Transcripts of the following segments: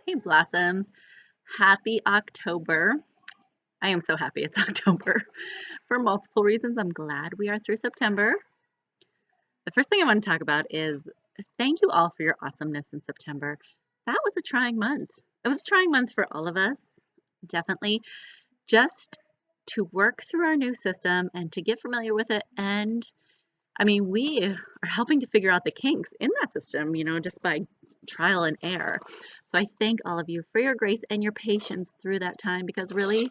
Hey Blossoms, happy October. I am so happy it's October for multiple reasons. I'm glad we are through September. The first thing I want to talk about is thank you all for your awesomeness in September. That was a trying month. It was a trying month for all of us, definitely. Just to work through our new system and to get familiar with it. And I mean, we are helping to figure out the kinks in that system, just by trial and error. So I thank all of you for your grace and your patience through that time because really,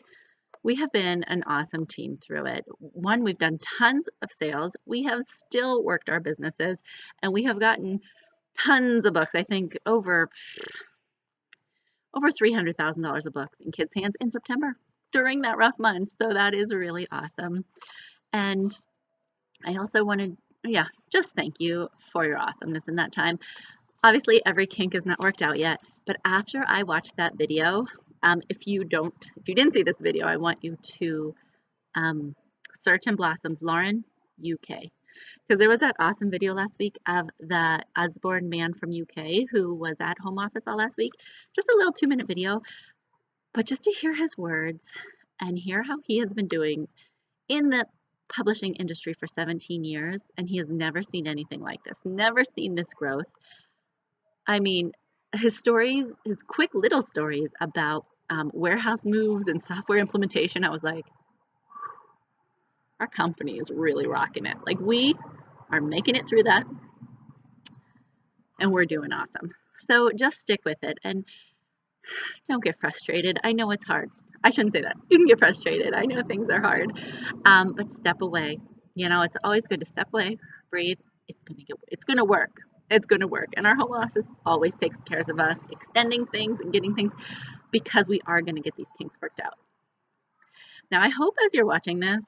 we have been an awesome team through it. One, we've done tons of sales. We have still worked our businesses and we have gotten tons of books. I think over $300,000 of books in kids' hands in September during that rough month. So that is really awesome. And I also wanted, yeah, just thank you for your awesomeness in that time. Obviously, every kink is not worked out yet, but after I watched that video, if you didn't see this video, I want you to search in Blossoms Lauren UK, because there was that awesome video last week of the Osborne man from UK who was at home office all last week. Just a little 2-minute video, but just to hear his words and hear how he has been doing in the publishing industry for 17 years, and he has never seen anything like this, never seen this growth. I mean, his stories, his quick little stories about warehouse moves and software implementation, I was like, our company is really rocking it. Like, we are making it through that and we're doing awesome. So just stick with it and don't get frustrated. I know it's hard. I shouldn't say that. You can get frustrated. I know things are hard, but step away. It's always good to step away, breathe. It's gonna work. It's gonna work. And our home office always takes care of us, extending things and getting things because we are gonna get these kinks worked out. Now, I hope as you're watching this,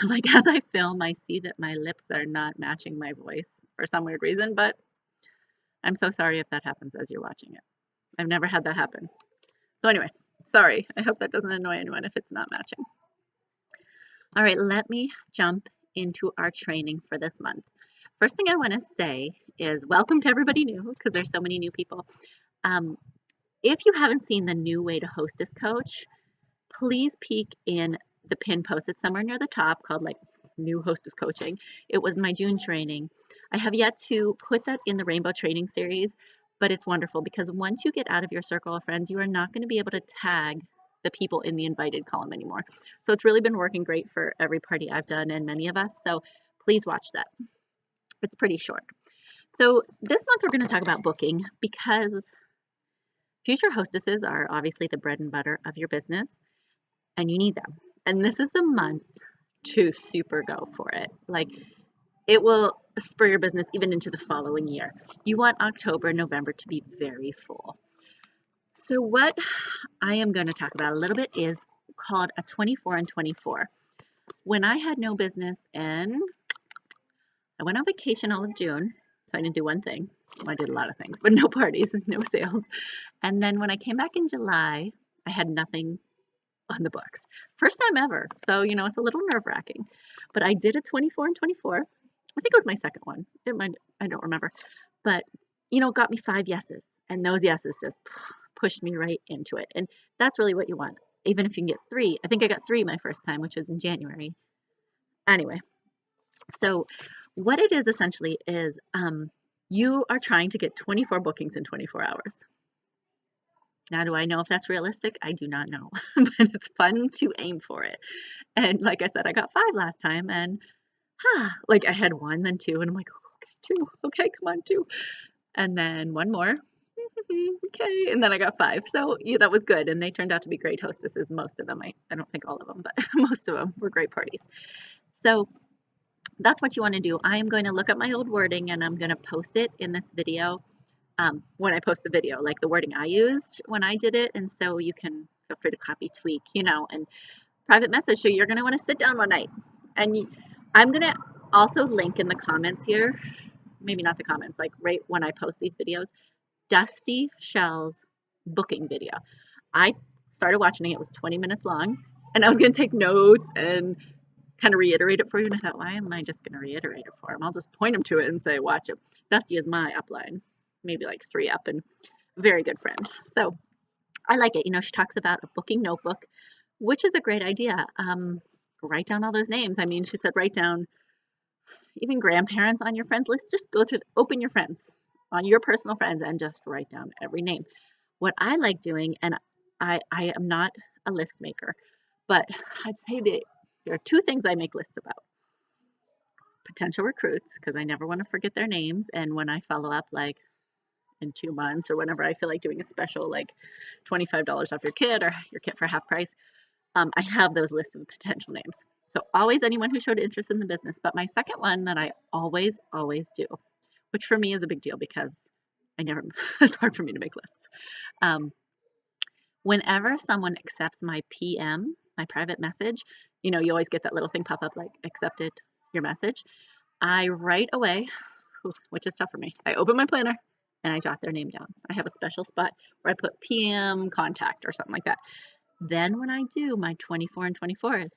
like as I film, I see that my lips are not matching my voice for some weird reason, but I'm so sorry if that happens as you're watching it. I've never had that happen. So anyway, sorry. I hope that doesn't annoy anyone if it's not matching. All right, let me jump into our training for this month. First thing I want to say is welcome to everybody new because there's so many new people. If you haven't seen the new Way to Hostess Coach, please peek in the pin post. It's somewhere near the top called like New Hostess Coaching. It was my June training. I have yet to put that in the Rainbow Training Series, but it's wonderful because once you get out of your circle of friends, you are not going to be able to tag the people in the invited column anymore. So it's really been working great for every party I've done and many of us. So please watch that. It's pretty short. So this month we're going to talk about booking because future hostesses are obviously the bread and butter of your business and you need them. And this is the month to super go for it. Like, it will spur your business even into the following year. You want October, November to be very full. So what I am going to talk about a little bit is called a 24 and 24. When I had no business I went on vacation all of June, so I didn't do one thing. Well, I did a lot of things, but no parties, no sales. And then when I came back in July, I had nothing on the books. First time ever. So, it's a little nerve-wracking. But I did a 24 and 24. I think it was my second one. I don't remember. But, it got me 5 yeses. And those yeses just pushed me right into it. And that's really what you want. Even if you can get 3. I think I got 3 my first time, which was in January. Anyway, so what it is essentially is you are trying to get 24 bookings in 24 hours. Now, do I know if that's realistic? I do not know, but it's fun to aim for it. And like I said, I got 5 last time and like I had 1, then 2, and I'm like, okay, 2, okay, come on, 2. And then 1 more, okay, and then I got 5. So yeah, that was good. And they turned out to be great hostesses, most of them. I don't think all of them, but most of them were great parties. So that's what you want to do. I am going to look up my old wording and I'm going to post it in this video. When I post the video, like the wording I used when I did it. And so you can feel free to copy, tweak, and private message. So you're going to want to sit down one night. And I'm going to also link in the comments here, maybe not the comments, like right when I post these videos, Dusty Shell's booking video. I started watching it. It was 20 minutes long. And I was going to take notes and kind of reiterate it for you. And I thought, why am I just going to reiterate it for him? I'll just point him to it and say, watch it. Dusty is my upline. Maybe like 3 up and very good friend. So I like it. You know, she talks about a booking notebook, which is a great idea. Write down all those names. I mean, she said write down even grandparents on your friends list. Just go through, open your friends on your personal friends and just write down every name. What I like doing, and I am not a list maker, but I'd say that there are two things I make lists about. Potential recruits, because I never want to forget their names. And when I follow up, like in 2 months or whenever I feel like doing a special, like $25 off your kit or your kit for half price, I have those lists of potential names. So always anyone who showed interest in the business. But my second one that I always do, which for me is a big deal because I never, it's hard for me to make lists. Whenever someone accepts my PM, my private message, you know, you always get that little thing pop up like accepted your message. I right away, which is tough for me, I open my planner and I jot their name down. I have a special spot where I put PM contact or something like that. Then when I do my 24 and 24s,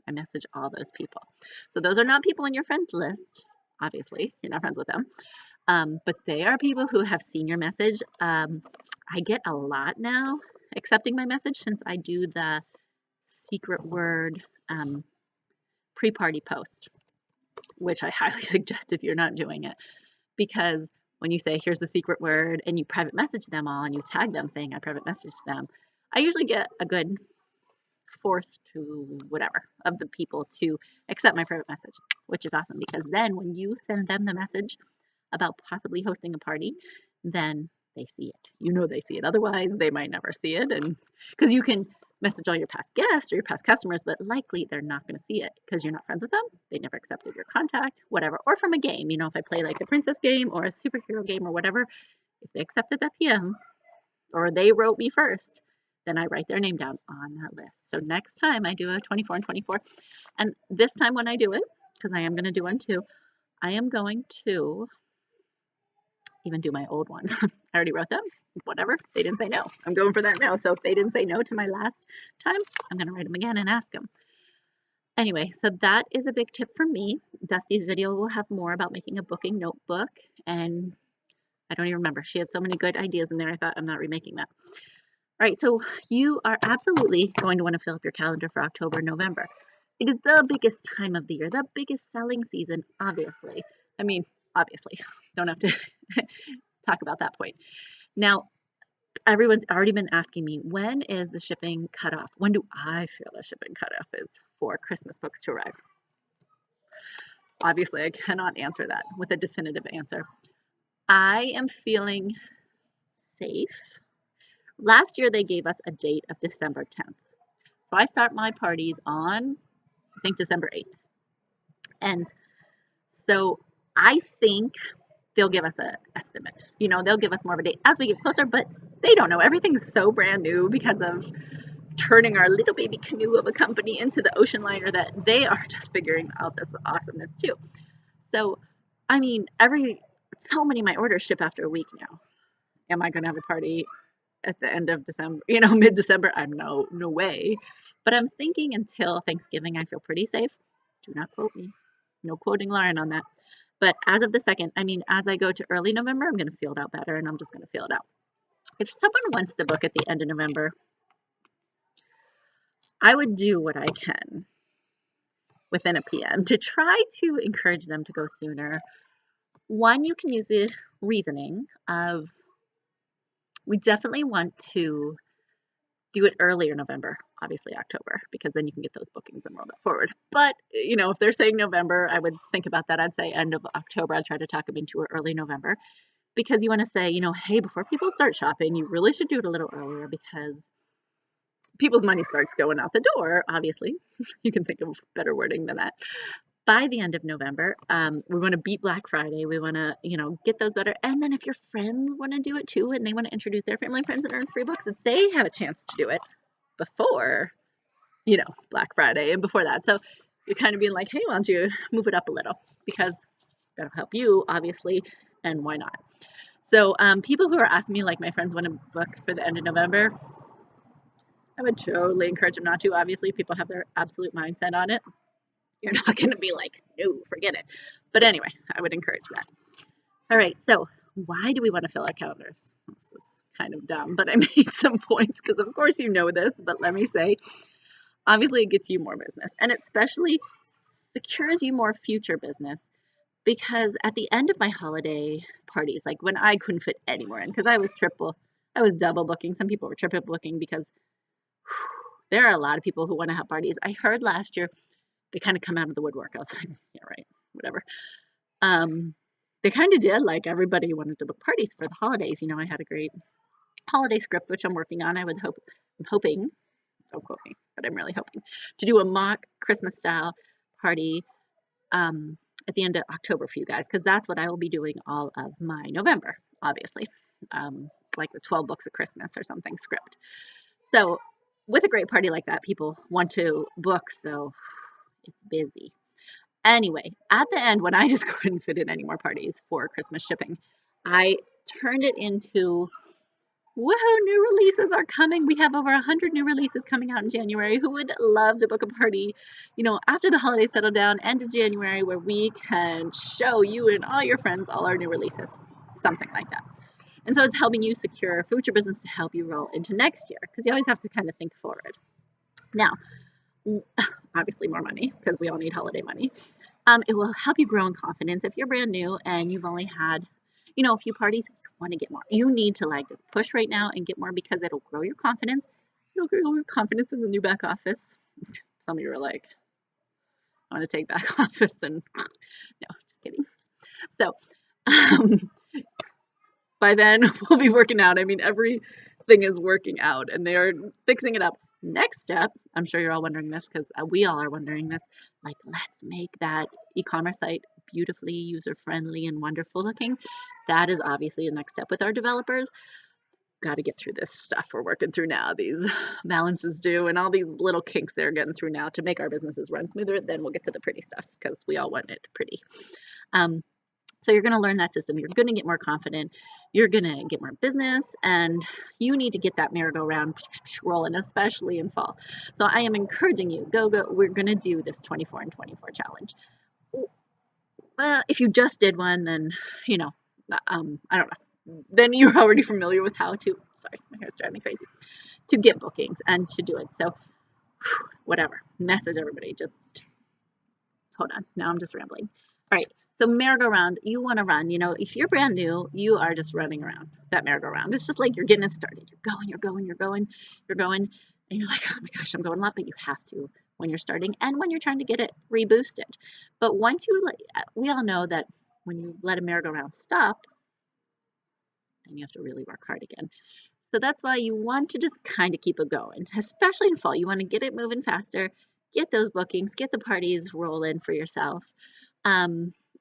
I message all those people. So those are not people in your friends list. Obviously, you're not friends with them. But they are people who have seen your message. I get a lot now accepting my message since I do the secret word pre-party post, which I highly suggest if you're not doing it, because when you say here's the secret word and you private message them all and you tag them saying I private messaged them, I usually get a good fourth to whatever of the people to accept my private message, which is awesome because then when you send them the message about possibly hosting a party, then they see it. You know they see it. Otherwise, they might never see it. And because you can message all your past guests or your past customers, but likely they're not going to see it because you're not friends with them. They never accepted your contact, whatever. Or from a game, you know, if I play like the princess game or a superhero game or whatever, if they accepted that PM or they wrote me first, then I write their name down on that list. So next time I do a 24 and 24, and this time when I do it, because I am going to do one too, I am going to even do my old ones. I already wrote them. Whatever. They didn't say no. I'm going for that now. So if they didn't say no to my last time, I'm going to write them again and ask them. Anyway, so that is a big tip from me. Dusty's video will have more about making a booking notebook. And I don't even remember. She had so many good ideas in there. I thought I'm not remaking that. All right. So you are absolutely going to want to fill up your calendar for October and November. It is the biggest time of the year, the biggest selling season, obviously. I mean, obviously, don't have to talk about that point. Now, everyone's already been asking me, when is the shipping cutoff? When do I feel the shipping cutoff is for Christmas books to arrive? Obviously, I cannot answer that with a definitive answer. I am feeling safe. Last year, they gave us a date of December 10th. So I start my parties on, I think, December 8th. And so I think they'll give us an estimate. You know, they'll give us more of a date as we get closer, but they don't know. Everything's so brand new because of turning our little baby canoe of a company into the ocean liner that they are just figuring out this awesomeness too. So, I mean, so many of my orders ship after a week now. Am I going to have a party at the end of December, you know, mid-December? I'm no way. But I'm thinking until Thanksgiving, I feel pretty safe. Do not quote me. No quoting Lauren on that. But as of the 2nd, I mean, as I go to early November, I'm going to feel it out better and I'm just going to feel it out. If someone wants to book at the end of November, I would do what I can within a PM to try to encourage them to go sooner. One, you can use the reasoning of we definitely want to do it earlier November, obviously October, because then you can get those bookings and roll that forward. But, you know, if they're saying November, I would think about that. I'd say end of October. I'd try to talk them into early November because you want to say, you know, hey, before people start shopping, you really should do it a little earlier because people's money starts going out the door, obviously. You can think of better wording than that. By the end of November, we want to beat Black Friday. We want to, you know, get those better. And then if your friends want to do it too, and they want to introduce their family and friends and earn free books, if they have a chance to do it before, you know, Black Friday and before that. So you're kind of being like, hey, why don't you move it up a little? Because that'll help you, obviously, and why not? So people who are asking me, like my friends want to book for the end of November, I would totally encourage them not to. Obviously, people have their absolute mindset on it. You're not going to be like, no, forget it. But anyway, I would encourage that. All right, so why do we want to fill our calendars? This is kind of dumb, but I made some points because of course you know this, but let me say, obviously it gets you more business and especially secures you more future business because at the end of my holiday parties, like when I couldn't fit anywhere in, because I was double booking. Some people were triple booking because there are a lot of people who want to have parties. I heard last year they kind of come out of the woodwork. I was like, yeah, right, whatever. They kind of did. Like everybody wanted to book parties for the holidays. You know, I had a great holiday script which I'm working on. I'm hoping, don't quote me, but I'm really hoping to do a mock Christmas style party at the end of October for you guys, because that's what I will be doing all of my November, obviously, like the 12 books of Christmas or something script. So with a great party like that, people want to book, so it's busy. Anyway, at the end, when I just couldn't fit in any more parties for Christmas shipping, I turned it into, woohoo, new releases are coming. We have over 100 new releases coming out in January. Who would love to book a party, you know, after the holidays settle down, end of January, where we can show you and all your friends all our new releases, something like that. And so it's helping you secure future business to help you roll into next year, because you always have to kind of think forward. Now, obviously more money, because we all need holiday money. It will help you grow in confidence. If you're brand new and you've only had, you know, a few parties, you want to get more. You need to like just push right now and get more because it'll grow your confidence. It'll grow your confidence in the new back office. Some of you are like, I want to take back office and no, just kidding. So by then we'll be working out. I mean, everything is working out and they are fixing it up. Next step, I'm sure you're all wondering this because we all are wondering this, like, let's make that e-commerce site beautifully user-friendly and wonderful looking. That is obviously the next step with our developers. Got to get through this stuff we're working through now, these balances due and all these little kinks they're getting through now to make our businesses run smoother. Then we'll get to the pretty stuff because we all want it pretty. So you're going to learn that system. You're going to get more confident. You're going to get more business, and you need to get that merry-go-round rolling, especially in fall. So I am encouraging you, go. We're going to do this 24 and 24 challenge. If you just did one, then, you know, I don't know. Then you're already familiar with how to, sorry, my hair's driving me crazy, to get bookings and to do it. So whatever, message everybody, just hold on. Now I'm just rambling. All right. So merry-go-round, you want to run, you know, if you're brand new, you are just running around that merry-go-round. It's just like you're getting it started. You're going, and you're like, oh my gosh, I'm going a lot, but you have to when you're starting and when you're trying to get it reboosted. But once you, we all know that when you let a merry-go-round stop, then you have to really work hard again. So that's why you want to just kind of keep it going, especially in fall. You want to get it moving faster, get those bookings, get the parties rolling for yourself.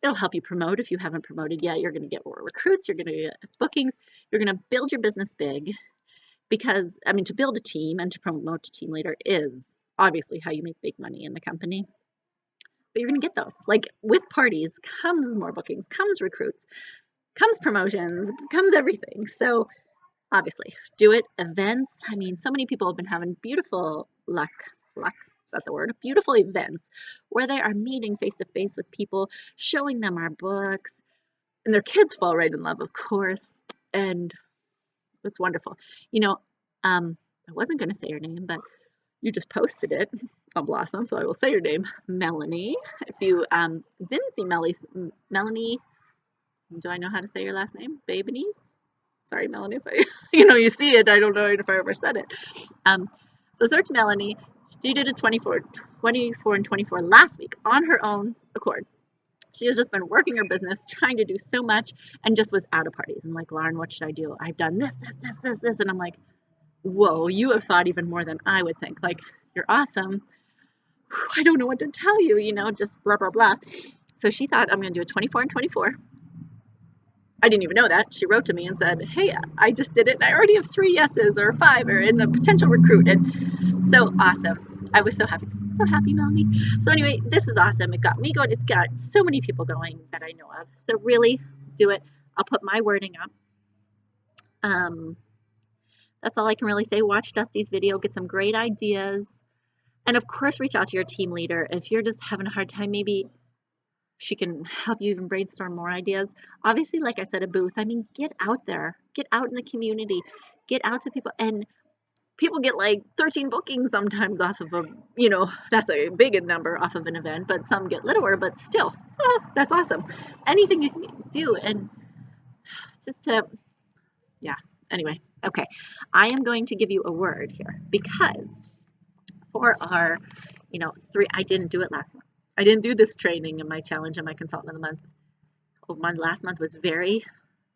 It'll help you promote if you haven't promoted yet. You're going to get more recruits. You're going to get bookings. You're going to build your business big because, I mean, to build a team and to promote a team leader is obviously how you make big money in the company. But you're going to get those. Like with parties comes more bookings, comes recruits, comes promotions, comes everything. So obviously do it. Events. I mean, so many people have been having beautiful luck, that's the word, beautiful events where they are meeting face to face with people, showing them our books, and their kids fall right in love, of course, and it's wonderful. You know, I wasn't going to say your name, but you just posted it on Blossom, so I will say your name, Melanie. If you didn't see Melanie, do I know how to say your last name? Babenese? Sorry, Melanie, if I, you see it, I don't know if I ever said it. So search Melanie. She did a 24 and 24 last week on her own accord. She has just been working her business, trying to do so much, and just was out of parties. And like, Lauren, what should I do? I've done this. And I'm like, whoa, you have thought even more than I would think. Like, you're awesome. I don't know what to tell you, just blah, blah, blah. So she thought, I'm going to do a 24 and 24. I didn't even know that. She wrote to me and said, hey, I just did it. And I already have 3 yeses or 5 or in a potential recruit. And so awesome. I was so happy. So happy, Melanie. So anyway, this is awesome. It got me going. It's got so many people going that I know of. So really do it. I'll put my wording up. That's all I can really say. Watch Dusty's video. Get some great ideas. And of course, reach out to your team leader. If you're just having a hard time, maybe she can help you even brainstorm more ideas. Obviously, like I said, a booth. I mean, get out there. get out in the community, get out to people, and people get like 13 bookings sometimes off of a, you know, that's a big number off of an event, but some get littler, but still, oh, that's awesome. Anything you can do, and just to, yeah, anyway, okay. I am going to give you a word here because for our, you know, I didn't do it last month. I didn't do this training in my challenge and my consultant of the month. My last month was very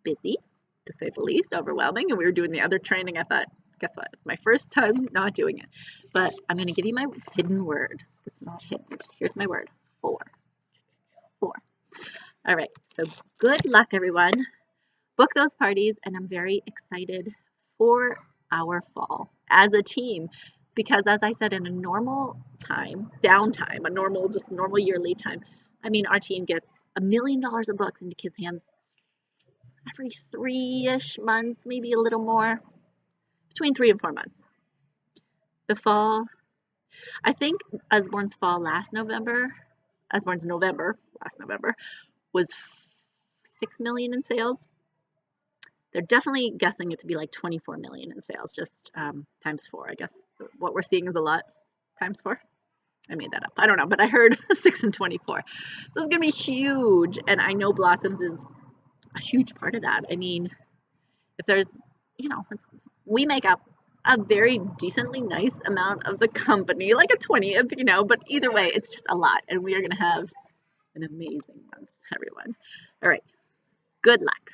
busy, to say the least, overwhelming, and we were doing the other training. I thought, guess what? It's my first time not doing it. But I'm going to give you my hidden word. It's not hidden, but here's my word. 4. 4. All right. So good luck, everyone. Book those parties, and I'm very excited for our fall as a team because, as I said, in a normal time, downtime, a normal yearly time, I mean, our team gets $1 million of books into kids' hands every 3-ish months, maybe a little more, between 3 and 4 months. The fall, I think Usborne's fall last November last November, was 6 million in sales. They're definitely guessing it to be like 24 million in sales, just times 4. I guess what we're seeing is a lot times 4. I made that up. I don't know, but I heard 6 and 24. So it's going to be huge. And I know Blossoms is a huge part of that. I mean, if there's, you know, we make up a very decently nice amount of the company, like a 20th, you know, but either way, it's just a lot. And we are going to have an amazing month, everyone. All right. Good luck.